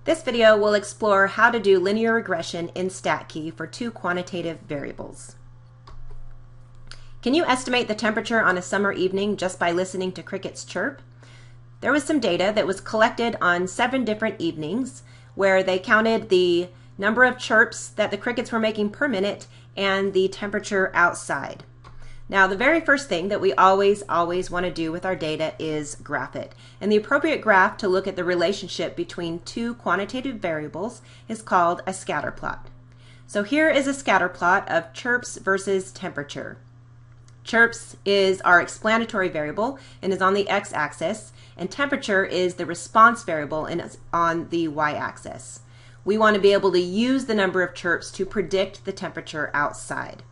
This video will explore how to do linear regression in StatKey for two quantitative variables. Can you estimate the temperature on a summer evening just by listening to crickets chirp? There was some data that was collected on 7 different evenings where they counted the number of chirps that the crickets were making per minute and the temperature outside. Now, the very first thing that we always want to do with our data is graph it. And the appropriate graph to look at the relationship between two quantitative variables is called a scatter plot. So here is a scatter plot of chirps versus temperature. Chirps is our explanatory variable and is on the x-axis, and temperature is the response variable and is on the y-axis. We want to be able to use the number of chirps to predict the temperature outside.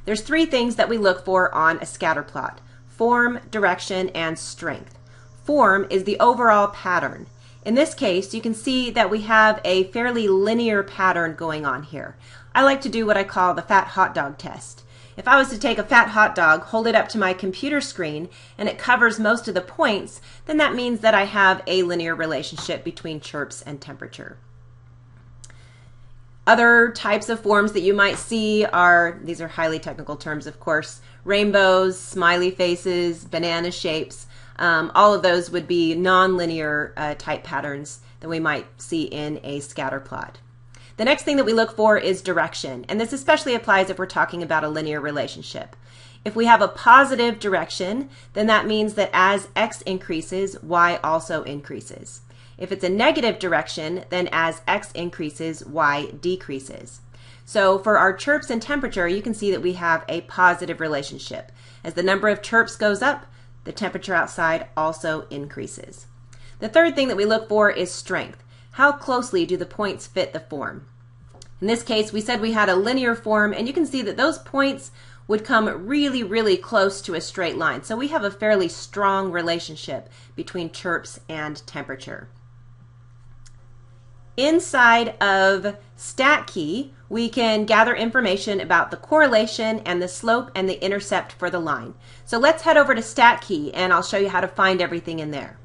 There's 3 things that we look for on a scatter plot: form, direction, and strength. Form is the overall pattern. In this case, you can see that we have a fairly linear pattern going on here. I like to do what I call the fat hot dog test. If I was to take a fat hot dog, hold it up to my computer screen, and it covers most of the points, then that means that I have a linear relationship between chirps and temperature. Other types of forms that you might see are, these are highly technical terms of course, rainbows, smiley faces, banana shapes. All of those would be nonlinear type patterns that we might see in a scatter plot. The next thing that we look for is direction, and this especially applies if we're talking about a linear relationship. If we have a positive direction, then that means that as x increases, y also increases. If it's a negative direction, then as x increases, y decreases. So for our chirps and temperature, you can see that we have a positive relationship. As the number of chirps goes up, the temperature outside also increases. The third thing that we look for is strength. How closely do the points fit the form? In this case, we said we had a linear form, and you can see that those points would come really close to a straight line. So we have a fairly strong relationship between chirps and temperature. Inside of StatKey, we can gather information about the correlation and the slope and the intercept for the line. So let's head over to StatKey and I'll show you how to find everything in there.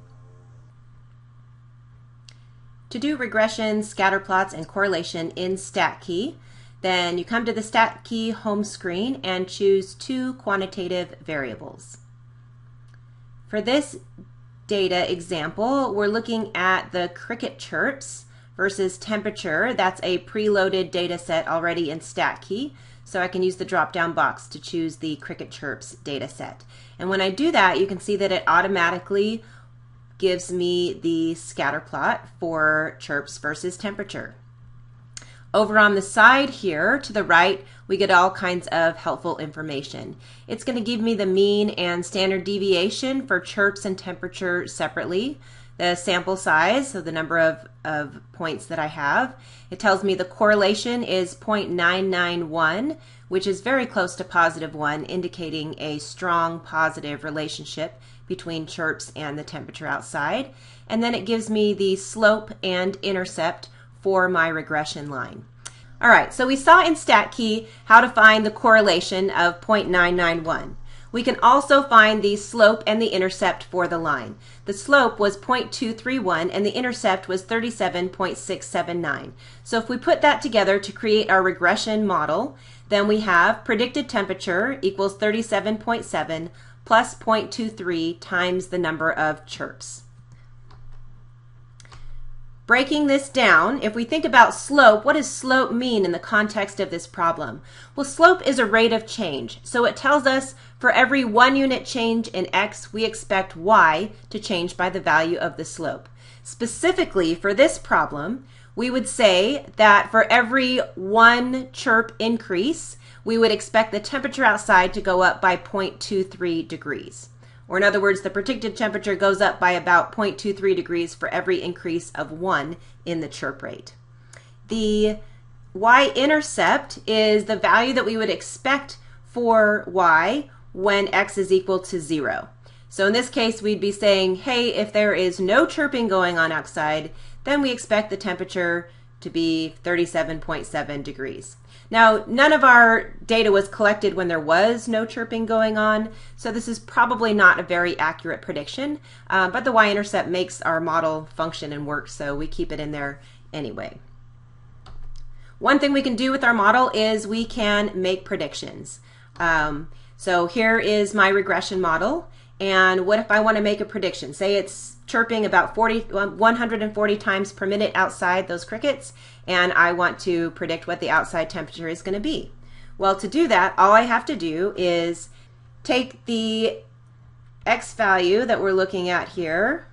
To do regression, scatter plots, and correlation in StatKey, then you come to the StatKey home screen and choose 2 quantitative variables. For this data example, we're looking at the cricket chirps versus temperature. That's a preloaded data set already in StatKey, so I can use the drop-down box to choose the cricket chirps data set. And when I do that, you can see that it automatically gives me the scatter plot for chirps versus temperature. Over on the side here to the right, we get all kinds of helpful information. It's going to give me the mean and standard deviation for chirps and temperature separately, the sample size, so the number of points that I have. It tells me the correlation is 0.991, which is very close to +1, indicating a strong positive relationship between chirps and the temperature outside. And then it gives me the slope and intercept for my regression line. All right, so we saw in StatKey how to find the correlation of 0.991. We can also find the slope and the intercept for the line. The slope was 0.231 and the intercept was 37.679. So if we put that together to create our regression model, then we have predicted temperature equals 37.7 plus 0.23 times the number of chirps. Breaking this down, if we think about slope, what does slope mean in the context of this problem? Well, slope is a rate of change. So it tells us for every 1 unit change in x, we expect y to change by the value of the slope. Specifically for this problem, we would say that for every 1 chirp increase, we would expect the temperature outside to go up by 0.23 degrees. Or in other words, the predicted temperature goes up by about 0.23 degrees for every increase of 1 in the chirp rate. The y-intercept is the value that we would expect for y when x is equal to 0. So in this case, we'd be saying, hey, if there is no chirping going on outside, then we expect the temperature to be 37.7 degrees. Now, none of our data was collected when there was no chirping going on, so this is probably not a very accurate prediction, but the y-intercept makes our model function and work, so we keep it in there anyway. One thing we can do with our model is we can make predictions. So here is my regression model, and what if I want to make a prediction? Say it's chirping about 140 times per minute outside those crickets, and I want to predict what the outside temperature is going to be. Well, to do that, all I have to do is take the X value that we're looking at here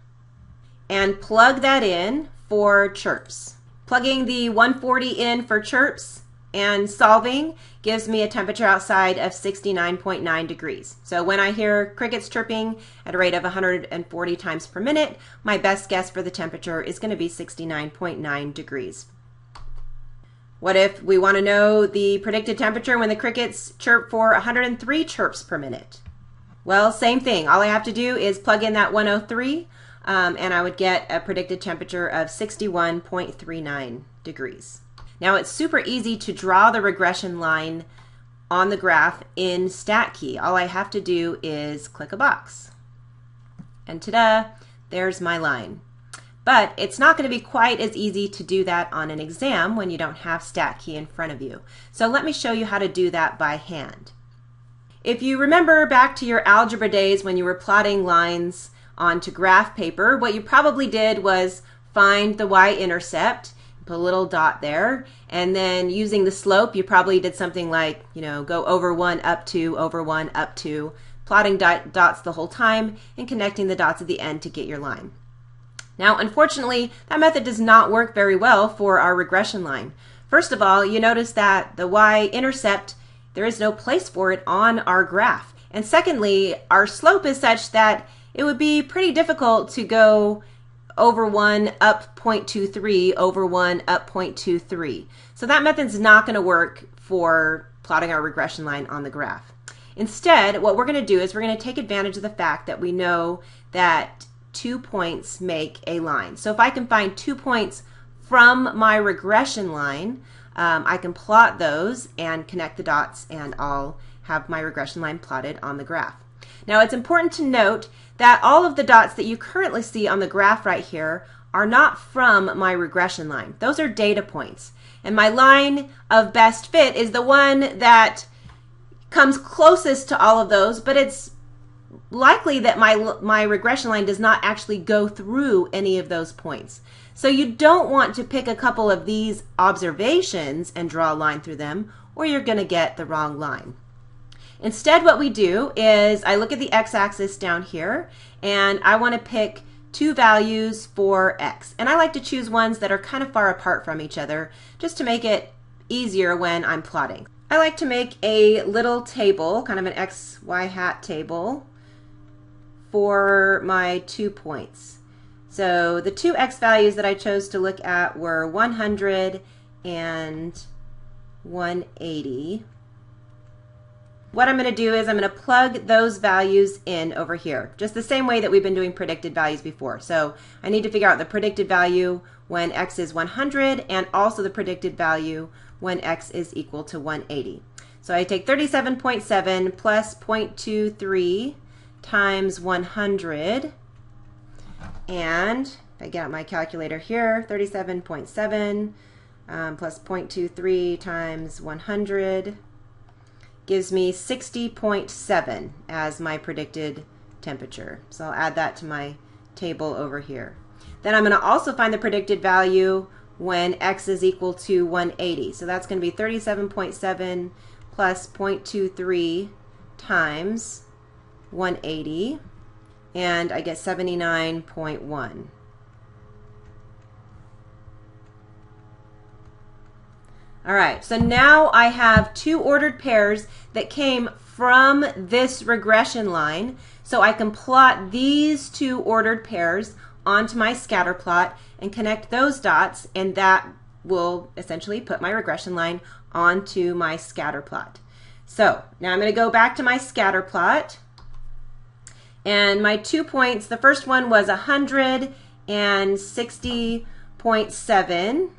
and plug that in for chirps. Plugging the 140 in for chirps and solving gives me a temperature outside of 69.9 degrees. So when I hear crickets chirping at a rate of 140 times per minute, my best guess for the temperature is going to be 69.9 degrees. What if we want to know the predicted temperature when the crickets chirp for 103 chirps per minute? Well, same thing. All I have to do is plug in that 103, and I would get a predicted temperature of 61.39 degrees. Now, it's super easy to draw the regression line on the graph in StatKey. All I have to do is click a box. And ta-da, there's my line. But it's not going to be quite as easy to do that on an exam when you don't have StatKey in front of you. So let me show you how to do that by hand. If you remember back to your algebra days when you were plotting lines onto graph paper, what you probably did was find the y-intercept, put a little dot there, and then using the slope, you probably did something like, go over 1, up 2, over 1, up 2, plotting dots the whole time and connecting the dots at the end to get your line. Now, unfortunately, that method does not work very well for our regression line. First of all, you notice that the y-intercept, there is no place for it on our graph. And secondly, our slope is such that it would be pretty difficult to go over 1, up 0.23, over 1, up 0.23. So that method's not going to work for plotting our regression line on the graph. Instead, what we're going to do is we're going to take advantage of the fact that we know that 2 points make a line. So if I can find 2 points from my regression line, I can plot those and connect the dots, and I'll have my regression line plotted on the graph. Now, it's important to note that all of the dots that you currently see on the graph right here are not from my regression line. Those are data points. And my line of best fit is the one that comes closest to all of those, but it's likely that my regression line does not actually go through any of those points. So you don't want to pick a couple of these observations and draw a line through them, or you're going to get the wrong line. Instead, what we do is I look at the x-axis down here, and I want to pick 2 values for x. And I like to choose ones that are kind of far apart from each other, just to make it easier when I'm plotting. I like to make a little table, kind of an x, y hat table, for my 2 points. So the 2 x values that I chose to look at were 100 and 180. What I'm going to do is I'm going to plug those values in over here, just the same way that we've been doing predicted values before. So I need to figure out the predicted value when x is 100 and also the predicted value when x is equal to 180. So I take 37.7 plus 0.23 times 100, and if I get out my calculator here, 37.7 plus 0.23 times 100 gives me 60.7 as my predicted temperature. So I'll add that to my table over here. Then I'm going to also find the predicted value when x is equal to 180. So that's going to be 37.7 plus 0.23 times 180, and I get 79.1. All right, so now I have 2 ordered pairs that came from this regression line, so I can plot these 2 ordered pairs onto my scatter plot and connect those dots, and that will essentially put my regression line onto my scatter plot. So now I'm going to go back to my scatter plot, and my 2 points, the first one was 160.7,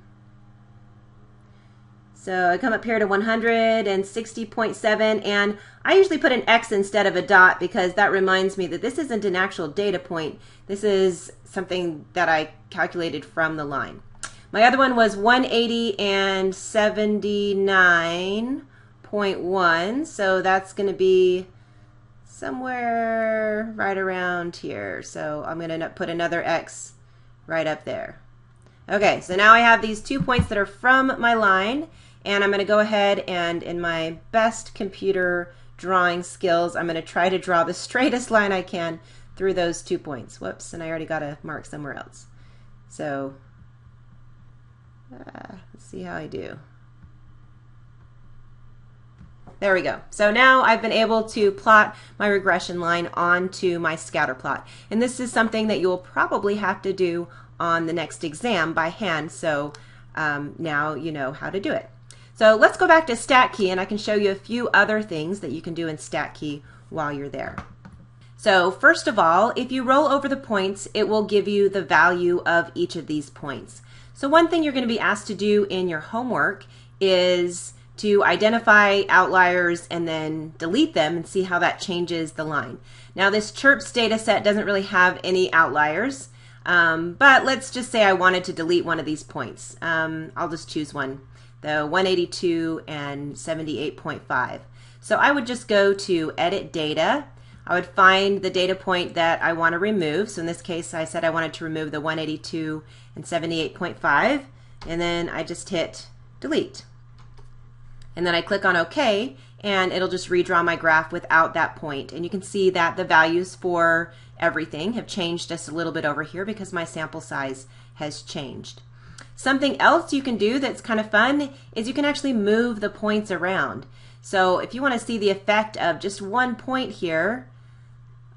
So I come up here to 160.7, and I usually put an X instead of a dot because that reminds me that this isn't an actual data point. This is something that I calculated from the line. My other one was 180 and 79.1, so that's going to be somewhere right around here. So I'm going to put another X right up there. Okay, so now I have these 2 points that are from my line, and I'm going to go ahead and in my best computer drawing skills, I'm going to try to draw the straightest line I can through those 2 points. Whoops, and I already got a mark somewhere else. So let's see how I do. There we go. So now I've been able to plot my regression line onto my scatter plot. And this is something that you'll probably have to do on the next exam by hand. So now you know how to do it. So let's go back to StatKey, and I can show you a few other things that you can do in StatKey while you're there. So first of all, if you roll over the points, it will give you the value of each of these points. So one thing you're going to be asked to do in your homework is to identify outliers and then delete them and see how that changes the line. Now this CHIRPS data set doesn't really have any outliers, but let's just say I wanted to delete one of these points. I'll just choose one, the 182 and 78.5. So I would just go to Edit Data. I would find the data point that I want to remove. So in this case, I said I wanted to remove the 182 and 78.5, and then I just hit Delete. And then I click on OK, and it'll just redraw my graph without that point. And you can see that the values for everything have changed just a little bit over here because my sample size has changed. Something else you can do that's kind of fun is you can actually move the points around. So if you want to see the effect of just one point here,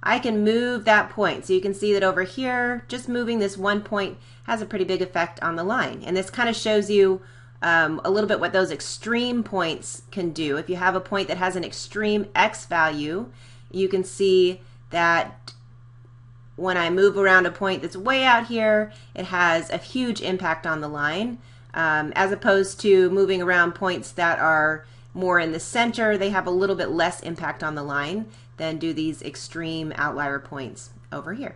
I can move that point. So you can see that over here, just moving this one point has a pretty big effect on the line. And this kind of shows you a little bit what those extreme points can do. If you have a point that has an extreme X value, you can see that when I move around a point that's way out here, it has a huge impact on the line, as opposed to moving around points that are more in the center. They have a little bit less impact on the line than do these extreme outlier points over here.